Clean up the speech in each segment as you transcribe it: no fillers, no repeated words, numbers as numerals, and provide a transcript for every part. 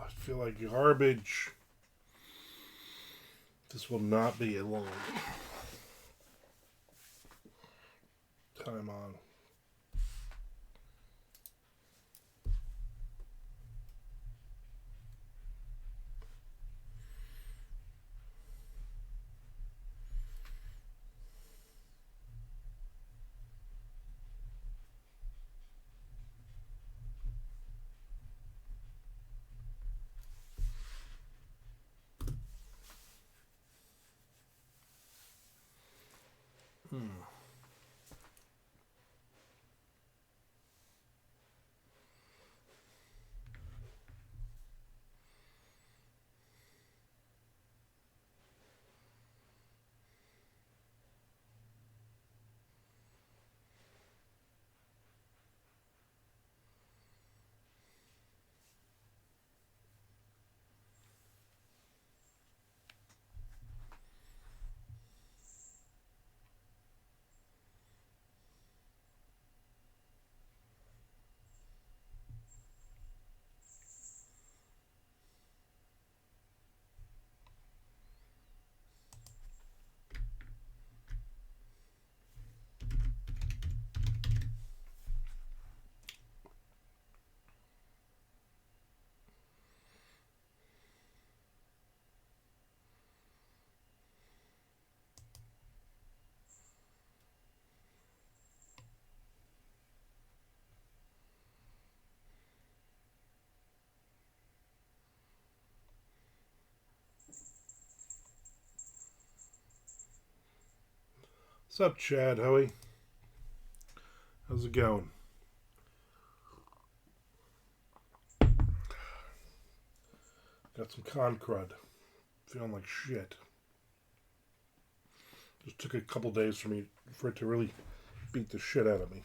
I feel like garbage. This will not be a long time on. What's up, Chad? Howie? How's it going? Got some crud. Feeling like shit. Just took a couple days for it to really beat the shit out of me.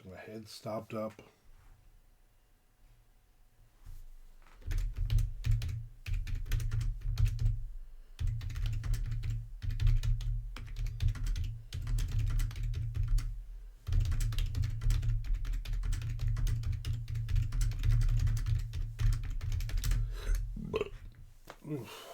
My head stopped up. Oof.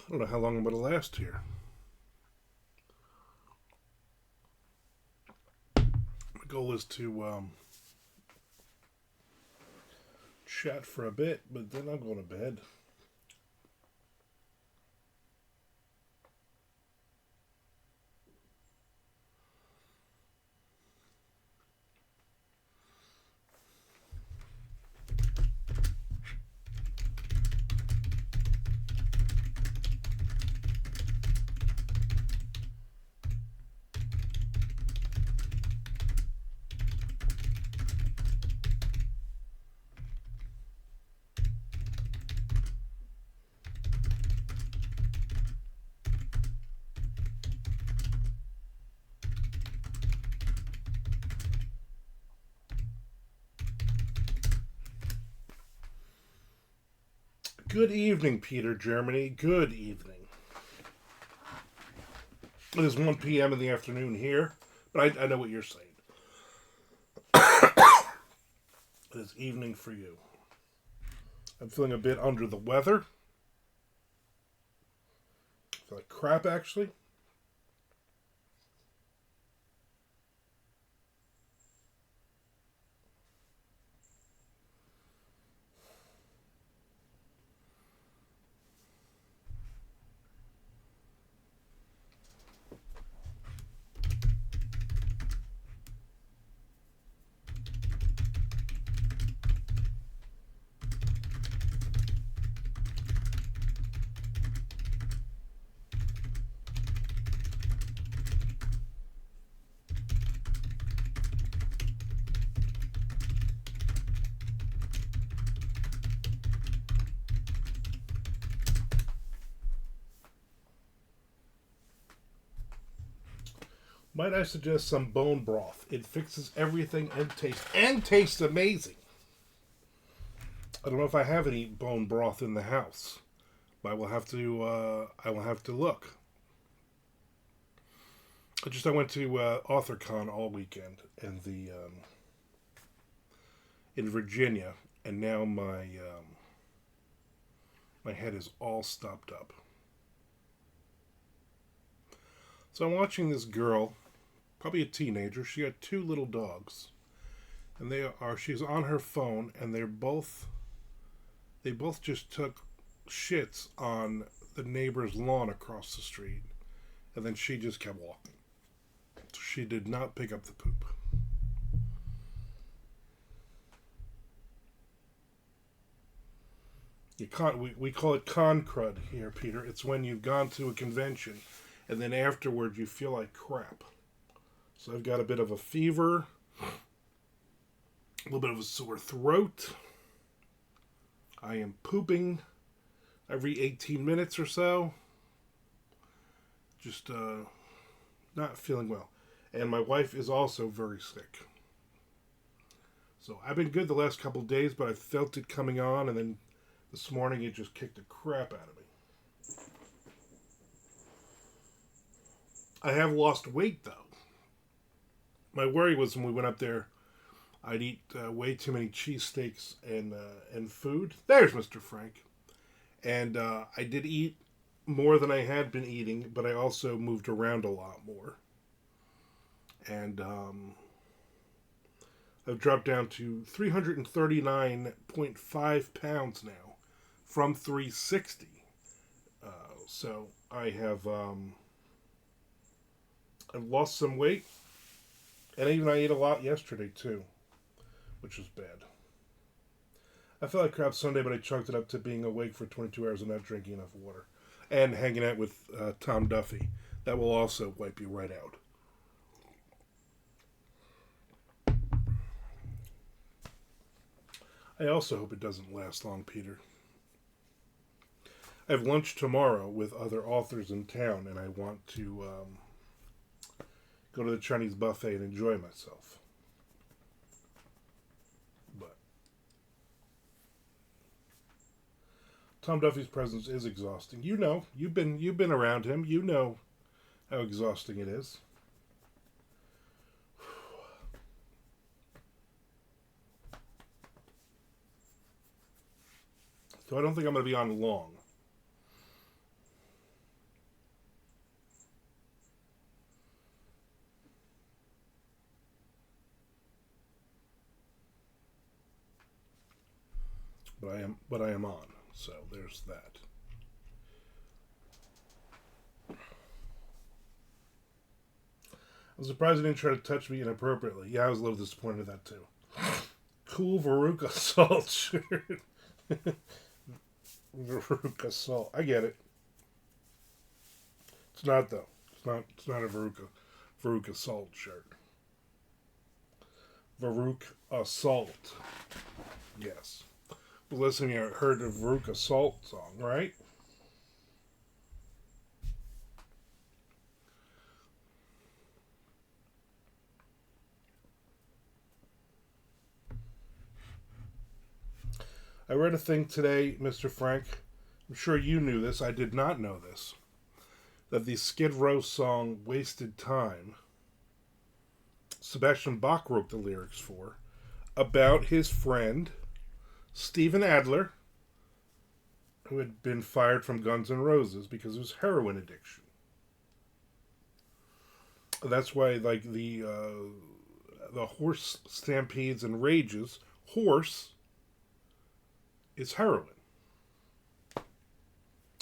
I don't know how long I'm going to last here. My goal is to chat for a bit, but then I'm going to bed. Good evening, Peter, Germany. Good evening. It is 1 p.m. in the afternoon here, but I know what you're saying. It is evening for you. I'm feeling a bit under the weather. I feel like crap, actually. Might I suggest some bone broth? It fixes everything and tastes amazing. I don't know if I have any bone broth in the house. I will have to look. I went to AuthorCon all weekend in Virginia, and now my head is all stopped up. So I'm watching this girl, probably a teenager. She had 2 little dogs, and she's on her phone, and they both just took shits on the neighbor's lawn across the street, and then she just kept walking. She did not pick up the poop. We call it con crud here, Peter. It's when you've gone to a convention and then afterward you feel like crap. So I've got a bit of a fever, a little bit of a sore throat. I am pooping every 18 minutes or so. Just not feeling well. And my wife is also very sick. So I've been good the last couple of days, but I felt it coming on, and then this morning it just kicked the crap out of me. I have lost weight, though. My worry was when we went up there, I'd eat way too many cheesesteaks and food. There's Mr. Frank. And I did eat more than I had been eating, but I also moved around a lot more. And I've dropped down to 339.5 pounds now from 360. So I have I've lost some weight, and I ate a lot yesterday too, which was bad. I felt like crap Sunday, but I chunked it up to being awake for 22 hours and not drinking enough water, and hanging out with Tom Duffy. That will also wipe you right out. I also hope it doesn't last long, Peter. I have lunch tomorrow with other authors in town, and I want to go to the Chinese buffet and enjoy myself. But Tom Duffy's presence is exhausting. You know, you've been around him. You know how exhausting it is. So I don't think I'm going to be on long. but I am on. So there's that. I'm surprised he didn't try to touch me inappropriately. Yeah, I was a little disappointed in that too. Cool Veruca Salt shirt. Veruca Salt. I get it. It's not though. It's not a Veruca Salt shirt. Veruca Salt. Yes. But listen, you heard the Veruca Salt song, right? I read a thing today, Mr. Frank. I'm sure you knew this. I did not know this. That the Skid Row song Wasted Time, Sebastian Bach wrote the lyrics for, about his friend, Steven Adler, who had been fired from Guns N' Roses because of his heroin addiction. That's why, like, the horse stampedes and rages, horse is heroin.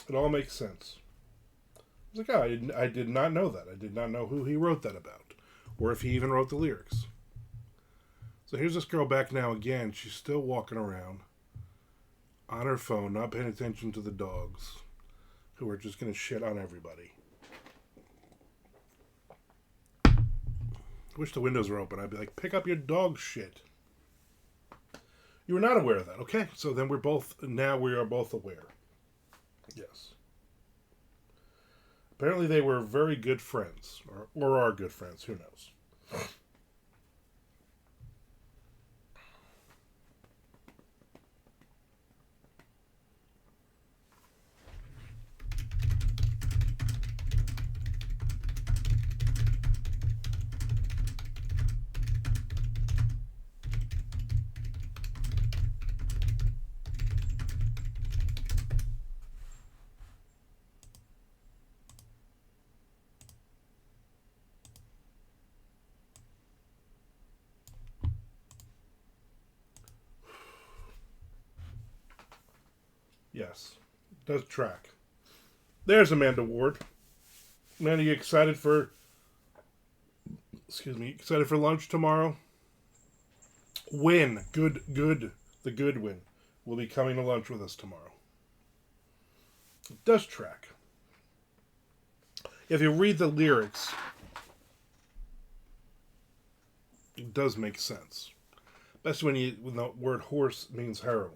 It all makes sense. I was like, oh, I did not know that. I did not know who he wrote that about, or if he even wrote the lyrics. So here's this girl back now again. She's still walking around on her phone, not paying attention to the dogs, who are just going to shit on everybody. I wish the windows were open. I'd be like, pick up your dog shit. You were not aware of that, okay? So then we are both aware. Yes. Apparently they were very good friends, or are good friends, who knows. Yes, does track. There's Amanda Ward. Man, are you excited for? Excuse me, excited for lunch tomorrow? Win, good. The Goodwin will be coming to lunch with us tomorrow. It does track. If you read the lyrics, it does make sense. Especially when the word horse means heroin.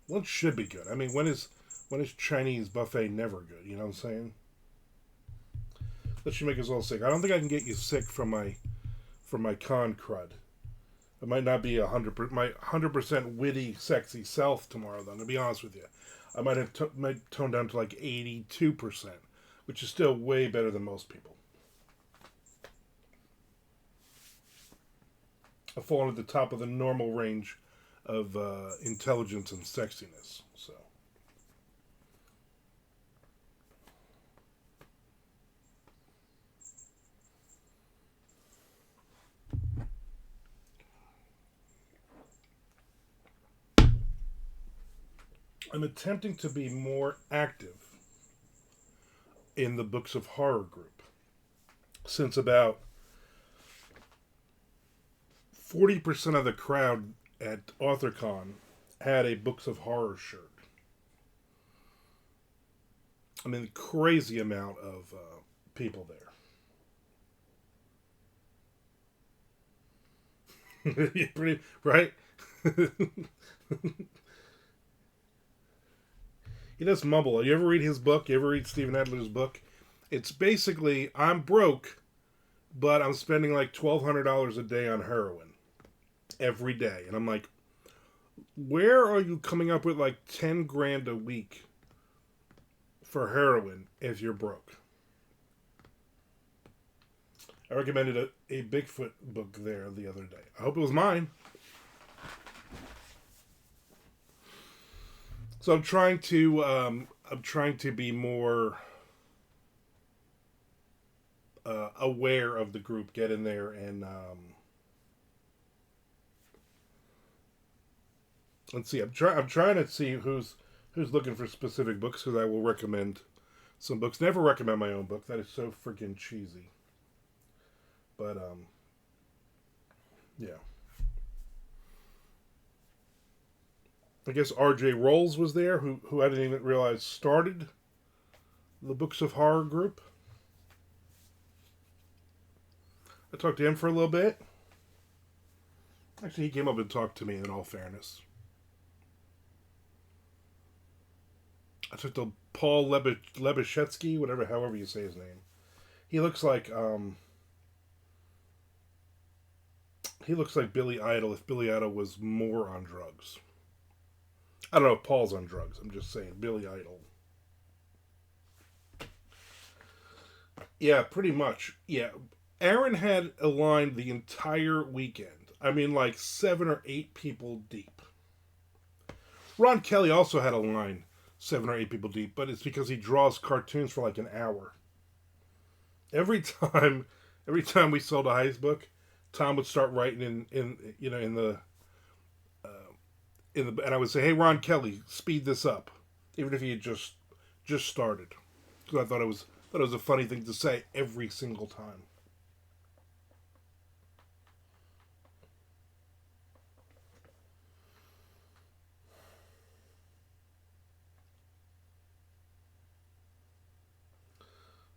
Lunch should be good. I mean, when is Chinese buffet never good? You know what I'm saying? That should make us all sick. I don't think I can get you sick from my con crud. It might not be my 100% witty, sexy self tomorrow. Though, to be honest with you, I might tone down to like 82%, which is still way better than most people. I fall at the top of the normal range of intelligence and sexiness. So. I'm attempting to be more active in the Books of Horror group, since about 40% of the crowd at AuthorCon had a Books of Horror shirt. I mean, crazy amount of people there. Pretty right. He does mumble. You ever read his book? You ever read Steven Adler's book? It's basically, I'm broke, but I'm spending like $1,200 a day on heroin every day. And I'm like, where are you coming up with like 10 grand a week for heroin if you're broke? I recommended a Bigfoot book there the other day. I hope it was mine. So I'm trying to be more aware of the group get in there and let's see. I'm trying to see who's looking for specific books because I will recommend some books. Never recommend my own book. That is so freaking cheesy. But yeah. I guess R.J. Rolls was there, who I didn't even realize started the Books of Horror group. I talked to him for a little bit. Actually, he came up and talked to me, in all fairness. I talked to Paul Lebeshetsky, however you say his name. He looks like Billy Idol if Billy Idol was more on drugs. I don't know if Paul's on drugs. I'm just saying, Billy Idol. Yeah, pretty much. Yeah. Aaron had a line the entire weekend. I mean, like 7 or 8 people deep. Ron Kelly also had a line 7 or 8 people deep, but it's because he draws cartoons for like an hour. Every time we sold a heist book, Tom would start writing and I would say, "Hey, Ron Kelly, speed this up," even if he had just started, because I thought it was a funny thing to say every single time.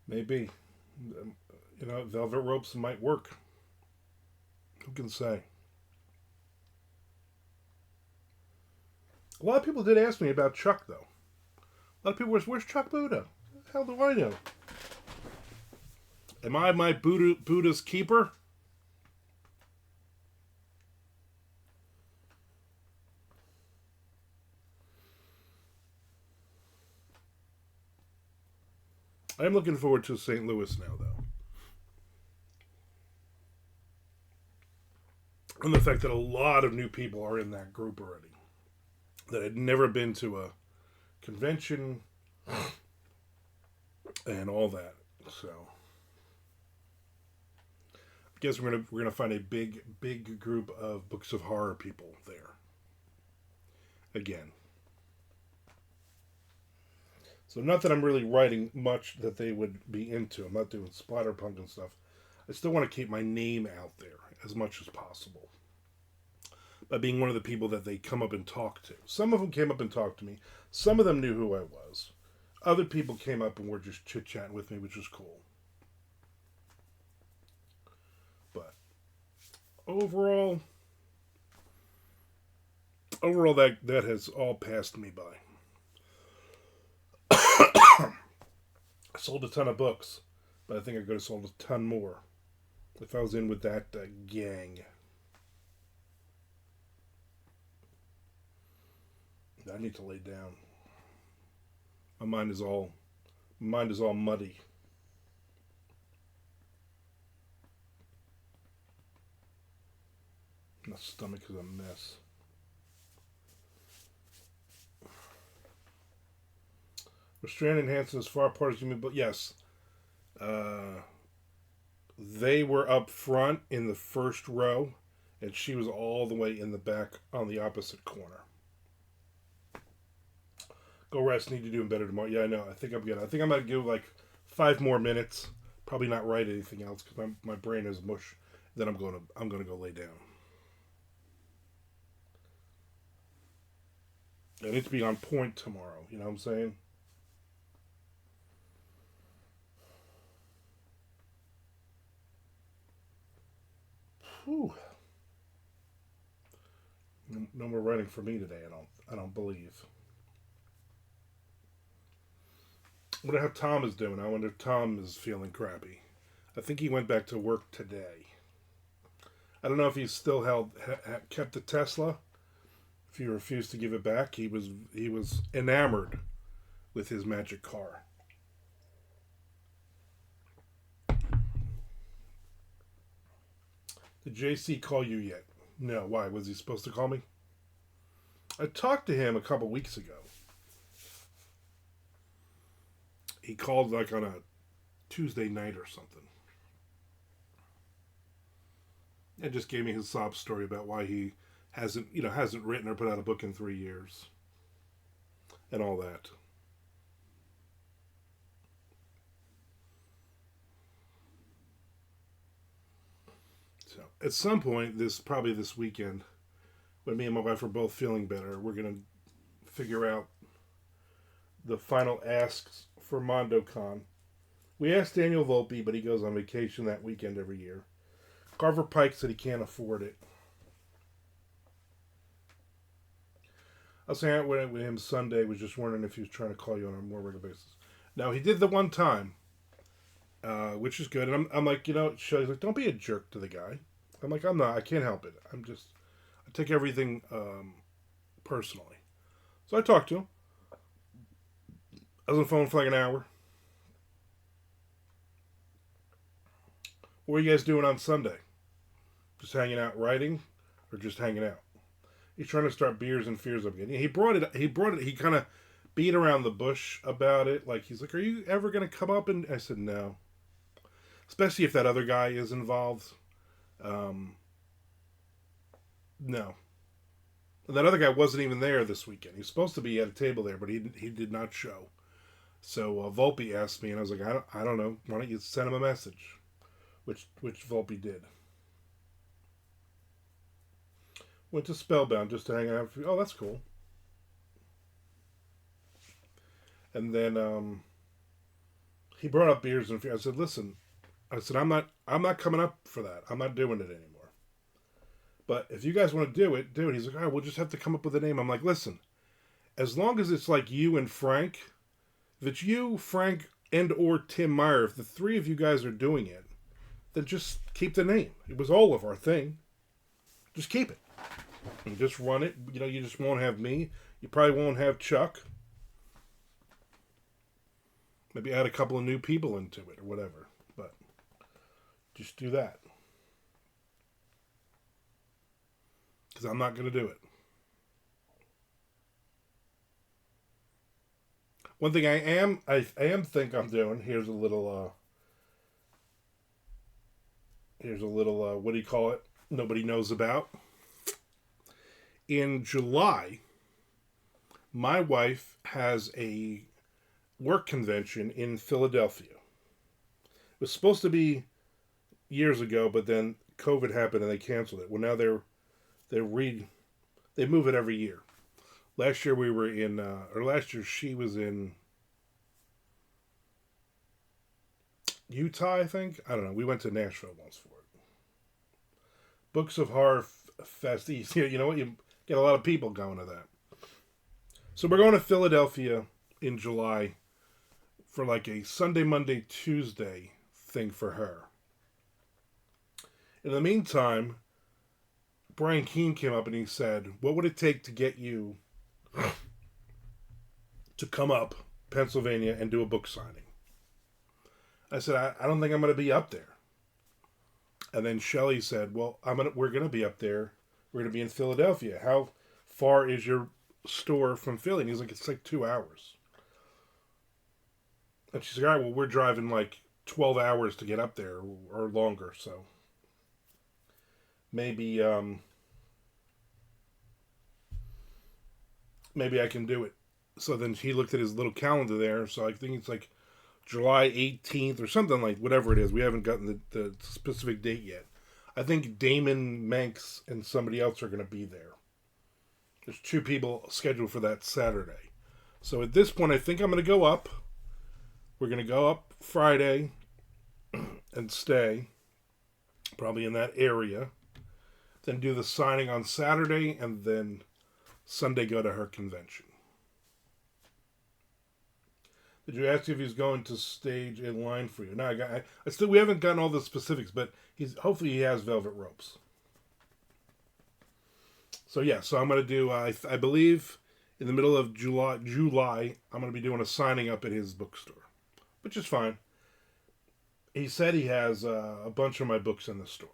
Maybe, velvet ropes might work. Who can say? A lot of people did ask me about Chuck, though. A lot of people were, "Where's Chuck Buddha? How do I know? Am I my Buddha's keeper?" I'm looking forward to St. Louis now, though. And the fact that a lot of new people are in that group already that had never been to a convention and all that. So I guess we're gonna find a big group of Books of Horror people there again. So not that I'm really writing much that they would be into. I'm not doing splatterpunk and stuff. I still want to keep my name out there as much as possible by being one of the people that they come up and talk to. Some of them came up and talked to me. Some of them knew who I was. Other people came up and were just chit-chatting with me, which was cool. But overall that has all passed me by. I sold a ton of books, but I think I could have sold a ton more if I was in with that gang. I need to lay down. My mind is all muddy. My stomach is a mess. Restraint enhancement as far apart as you mean, but yes. They were up front in the first row, and she was all the way in the back on the opposite corner. Go rest. Need to do better tomorrow. Yeah, I know. I think I'm good. I think I'm gonna give like 5 more minutes. Probably not write anything else because my brain is mush. Then I'm gonna go lay down. I need to be on point tomorrow. You know what I'm saying? Whew. No more writing for me today. I don't believe. I wonder how Tom is doing. I wonder if Tom is feeling crappy. I think he went back to work today. I don't know if he still kept the Tesla. If he refused to give it back, he was enamored with his magic car. Did JC call you yet? No. Why? Was he supposed to call me? I talked to him a couple weeks ago. He called like on a Tuesday night or something. and just gave me his sob story about why he hasn't written or put out a book in 3 years and all that. So at some point, probably this weekend, when me and my wife are both feeling better, we're gonna figure out the final asks for MondoCon. We asked Daniel Volpe, but he goes on vacation that weekend every year. Carver Pike said he can't afford it. I was hanging out with him Sunday, was just wondering if he was trying to call you on a more regular basis. Now, he did the one time, which is good. And I'm like, Shelly's like, don't be a jerk to the guy. I'm like, I'm not. I can't help it. I take everything personally. So I talked to him. I was on the phone for like an hour. What are you guys doing on Sunday? Just hanging out writing, or just hanging out? He's trying to start Beers and Fears up again. He brought it. He kind of beat around the bush about it. Like, he's like, "Are you ever going to come up?" And I said, "No." Especially if that other guy is involved. No. And that other guy wasn't even there this weekend. He was supposed to be at a table there, but he did not show. So Volpe asked me, and I was like, I don't know. Why don't you send him a message? Which Volpe did. Went to Spellbound just to hang out. Oh, that's cool. And then he brought up Beers and Fears. I said, listen, I'm not coming up for that. I'm not doing it anymore. But if you guys want to do it, do it. He's like, all right, we'll just have to come up with a name. I'm like, listen, as long as it's like you and Frank, if it's you, Frank, and or Tim Meyer, if the three of you guys are doing it, then just keep the name. It was all of our thing. Just keep it. And just run it. You just won't have me. You probably won't have Chuck. Maybe add a couple of new people into it or whatever. But just do that. Because I'm not going to do it. One thing I am think I'm doing, here's a little what do you call it? Nobody knows about. In July, my wife has a work convention in Philadelphia. It was supposed to be years ago, but then COVID happened and they canceled it. Well, now they move it every year. Last year we were in, last year she was in Utah, I think. I don't know. We went to Nashville once for it. Books of Horror Fest. You know what? You get a lot of people going to that. So we're going to Philadelphia in July for like a Sunday, Monday, Tuesday thing for her. In the meantime, Brian Keene came up and he said, what would it take to get you to come up Pennsylvania and do a book signing? I said, I don't think I'm going to be up there. And then Shelley said, well, we're going to be up there. We're going to be in Philadelphia. How far is your store from Philly? And he's like, it's like 2 hours. And she's like, all right, well, we're driving like 12 hours to get up there or longer. So maybe I can do it. So then he looked at his little calendar there. So I think it's like July 18th or something, like whatever it is. We haven't gotten the specific date yet. I think Damon, Manx, and somebody else are going to be there. There's 2 people scheduled for that Saturday. So at this point, I think I'm going to go up. We're going to go up Friday and stay, probably in that area. Then do the signing on Saturday, and then Sunday go to her convention. Did you ask if he's going to stage a line for you? No, we haven't gotten all the specifics, but hopefully he has velvet ropes. So yeah, so I'm going to do, I believe, in the middle of July, I'm going to be doing a signing up at his bookstore, which is fine. He said he has a bunch of my books in the store.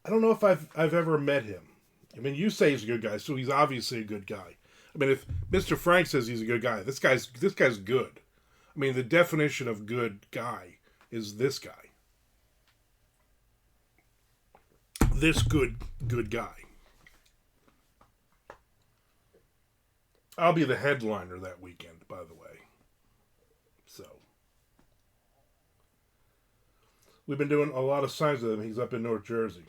I don't know if I've ever met him. I mean, you say he's a good guy, so he's obviously a good guy. I mean, if Mr. Frank says he's a good guy, this guy's good. I mean, the definition of good guy is this guy. this good guy. I'll be the headliner that weekend, by the way. So we've been doing a lot of signs with him. He's up in North Jersey.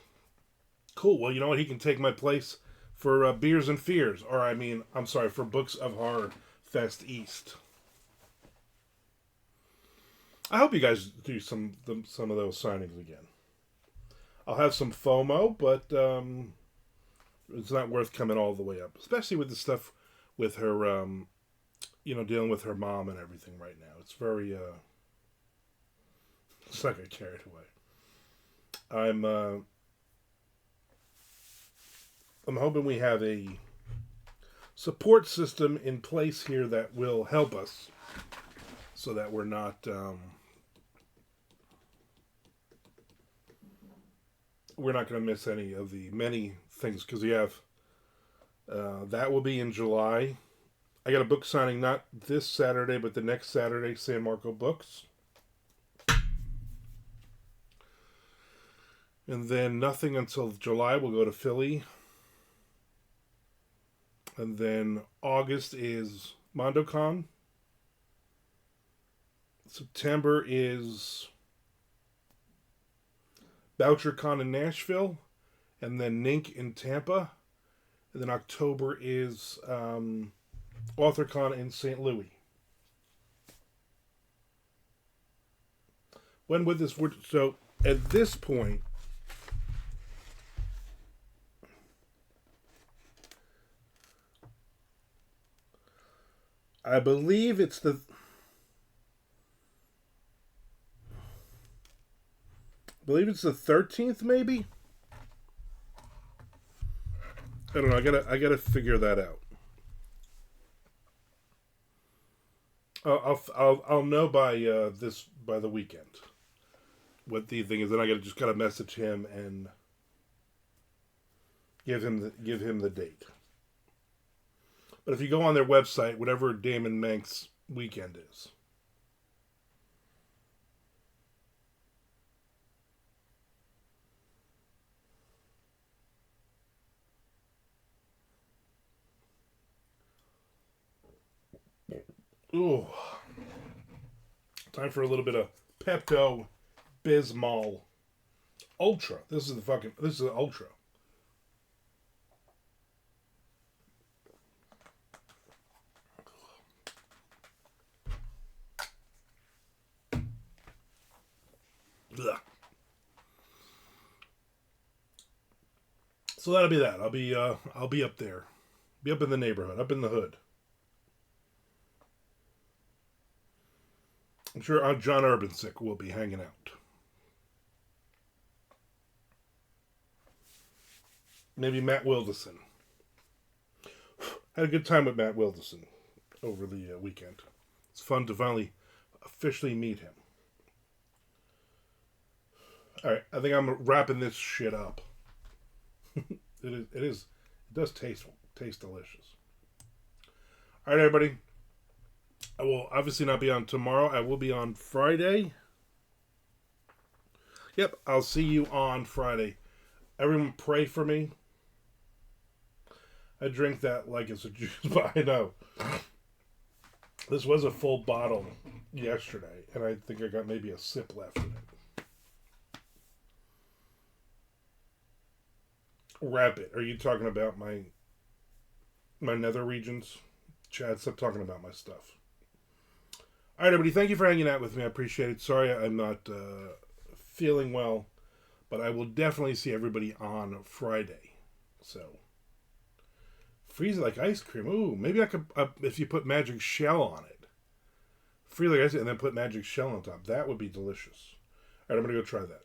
Cool. Well, you know what? He can take my place for Beers and Fears, or I'm sorry, for Books of Horror Fest East. I hope you guys do some of those signings again. I'll have some FOMO, but it's not worth coming all the way up, especially with the stuff with her, dealing with her mom and everything right now. It's very, it's like I carried away. I'm hoping we have a support system in place here that will help us, so that we're not going to miss any of the many things, because we have that will be in July. I got a book signing not this Saturday, but the next Saturday, San Marco Books. And then nothing until July. We'll go to Philly. And then August is MondoCon. September is BoucherCon in Nashville. And then Nink in Tampa. And then October is AuthorCon in St. Louis. When would this... So, at this point... I believe it's the 13th, maybe. I don't know. I gotta figure that out. I'll know by the weekend what the thing is. Then I gotta message him and give him the date. But if you go on their website, whatever Damon Mank's weekend is. Ooh. Time for a little bit of Pepto-Bismol Ultra. This is Ultra. Ugh. So that'll be that. I'll be up there. Be up in the neighborhood, up in the hood. I'm sure John Urbansick will be hanging out. Maybe Matt Wilderson. Had a good time with Matt Wilderson over the weekend. It's fun to finally officially meet him. All right, I think I'm wrapping this shit up. It does taste delicious. All right, everybody. I will obviously not be on tomorrow. I will be on Friday. Yep, I'll see you on Friday. Everyone pray for me. I drink that like it's a juice, but I know. This was a full bottle yesterday, and I think I got maybe a sip left in it. Rabbit, are you talking about my nether regions? Chad, stop talking about my stuff. All right, everybody, thank you for hanging out with me. I appreciate it. Sorry I'm not feeling well, but I will definitely see everybody on Friday. So, freeze it like ice cream. Ooh, maybe I could, if you put magic shell on it. Freeze like ice cream and then put magic shell on top. That would be delicious. All right, I'm going to go try that.